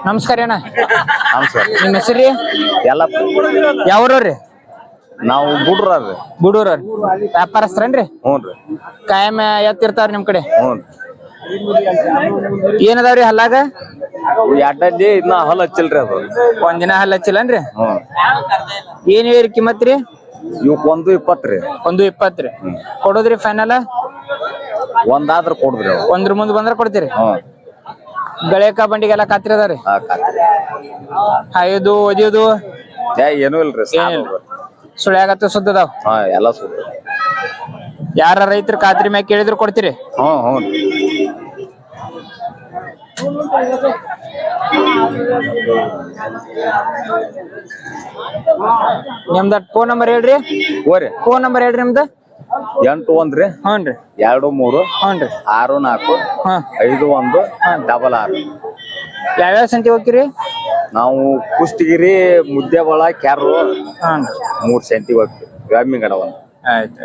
ನಮಸ್ಕಾರ ಅಣ್ಣ. ನಮಸ್ಕಾರ. ನಿಮ್ಮ ಹೆಸರು ಎಲ್ಲ ಯಾವ್ರಿ? ನಾವು ಬುಡ್ರಿ. ಬುಡೂರ್ ವ್ಯಾಪಾರಸ್ಥರೇನ್ರಿ? ಹ್ಞೂ ರೀ. ಕಾಯಂ ಎತ್ತಿರ್ತಾರ ನಿಮ್ ಕಡೆ? ಹ್ಞೂ ಏನದಾವ್ರಿ ಹಲ್ಲಾಗ? ಎಡ್ಡಲ್ಲಿ ಇನ್ನ ಹಲ್ ಹಚ್ಚಿಲ್ರಿ ಅದು. ಒಂದಿನ ಹಲ್ ಹಚ್ಚಿಲ್ಲನ್ರಿ? ಹ್ಞೂ. ಏನ್ ಹೇಳಿ ಕಿಮ್ಮತ್ ರೀ? ಇವಕ್ 1.20 ರೀ. 1.20 ರೀ. ಕೊಡೋದ್ರಿ ಫೈನಲ್? ಒಂದಾದ್ರ ಕೊಡುದ್ರಿ. ಒಂದ್ರ ಮುಂದ್ ಬಂದ್ರ ಕೊಡ್ತೀರಿ? ಹ್ಞೂ. ಗಳೇಕ ಬಂಡಿಗೆಲ್ಲ ಖಾತ್ರಿ ಅದಾವ್ರಿ? ಹಾಯೋದು ಒದಿಯೋದು ಏನೂ ಇಲ್ರಿ. ಸುಳ್ಯಾಗತ್ತ ಸುದ್ದದಾವ್? ಹಾ, ಎಲ್ಲ ಸುದ್ದ. ಯಾರ ರೈತರ ಖಾತ್ರಿ ಮ್ಯಾಗ ಕೇಳಿದ್ರು ಕೊಡ್ತೀರಿ? ಹ್ಞೂ ಹ್ಞೂ. ನಿಮ್ದ ಫೋನ್ ನಂಬರ್ ಹೇಳ್ರಿ. ಓರಿ ಫೋನ್ ನಂಬರ್ ಹೇಳ್ರಿ ನಿಮ್ದು. 81 ರೀ. ಹ್ಞೂನ್ರಿ. 23 ಹ್ಞೂನ್ರಿ. 64 51 66. ಯಾವ್ಯಾವ ಸಂತಿ ಹೋಗ್ತೀರಿ? ನಾವು ಕುಷ್ಟಗಿರಿ, ಮುದ್ದೇಬಾಳ, ಕ್ಯಾರು ಹ್ಞೂ 3 ಸಂತಿ ಹೋಗ್ತೀವಿ. ವ್ಯಾಮಿಂಗಡ ಒಂದು. ಆಯ್ತು.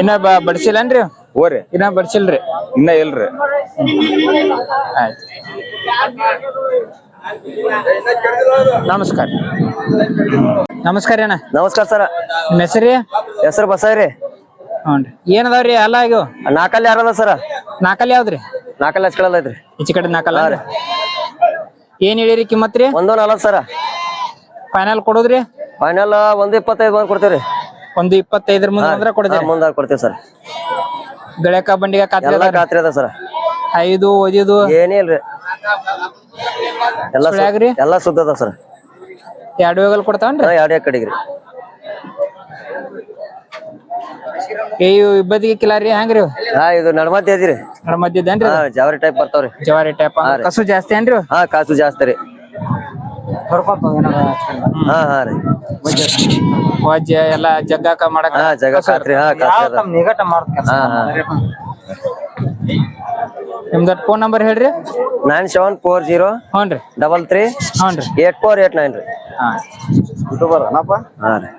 ಇನ್ನ ಬಡ್ಸಿಲ್ಲನ್ರಿ? ಓರಿ ಇನ್ನ ಬಡ್ಸಿಲ್ರಿ? ಇನ್ನ ಇಲ್ರಿ. ಆಯ್ತು. ನಮಸ್ಕಾರ. ನಮಸ್ಕಾರ ಅಣ್ಣ. ನಮಸ್ಕಾರ ಸರ್. ನಿಮ್ಮ ಹೆಸರು? ಹೆಸರು ಬಸವ್ರಿ. ಹ್ಞೂನ್ರಿ. ಏನದಾವ್ರಿ ಅಲ್ಲ ಆಗ್ಯಾವ? ನಾಲ್ಕಲ್ಲಿ ಯಾರದ ಸರ? ನಾಲ್ಕಲ್ಲಿ ಯಾವ್ದ್ರಿ? ನಾಲ್ಕಲ್ಲಿ ಹಚ್ಕೊಳ್ಳಲ್ಲ ಐತ್ರಿ. ಈಚೆ ಕಡೆ ನಾಲ್ಕಲ್ಲ? ಏನ್ ಹೇಳಿರಿ ಕಿಮ್ಮತ್ ರೀ? 1.40 ಸರ. ಫೈನಲ್ ಕೊಡೋದ್ರಿ? ಫೈನಲ್ 1.25 ಬಂದ್ ಕೊಡ್ತೇವ್ರಿ. 1.25 ಮುಂದೆ ಬಂದ್ರ ಕೊಡ್ತೀರಿ? ಮುಂದೆ ಕೊಡ್ತೇವೆ ಸರ್. ಗಳೇಕ ಬಂಡಿಗೆ ಎಲ್ಲ ಖಾತ್ರಿ ಅದ ಸರ್. ಐದು ಒದಿಯೋದು ಏನೇ ಇಲ್ರಿ. ಎಲ್ಲ ಸುದ್ದ ಅದ ಸರ್. 2 ವೇಗಲ್ ಕೊಡ್ತಾವನ್ರಿ? 2 ಕಡೆಗ್ರಿ. ಇಬ್ಬದಿಗೆ ಕಿಲಾರಿ ಹೆಂಗ್ರಿ? ಇದು ನಡ್ಮದ್ದೆ ಅದಿರಿ. ನಡ್ಮದ್ದೇನ್ರಿ? ಜವಾರಿ ಟೈಪ್ ಬರ್ತಾವ್ರಿ. ಜವಾರಿ ಟೈಪ್. ಕಸು ಜಾಸ್ತಿ ಏನ್ರಿ? ಕಾಸು ಜಾಸ್ತಿ ರೀ. ಹಾ ರೀ. ವಜ್ಜೆ ಎಲ್ಲ ಜಗ್ಗಾಕ ಮಾಡಕ ಜಗ ಖಾತ್ರಿ. ನಿಮ್ದ ಫೋನ್ ನಂಬರ್ ಹೇಳ್ರಿ. 9740 ಹ್ಞೂನ್ರಿ 33 ಹ್ಞೂನ್ರಿ 8489 ರೀ. ಹಾ ಹಾ ರೀ.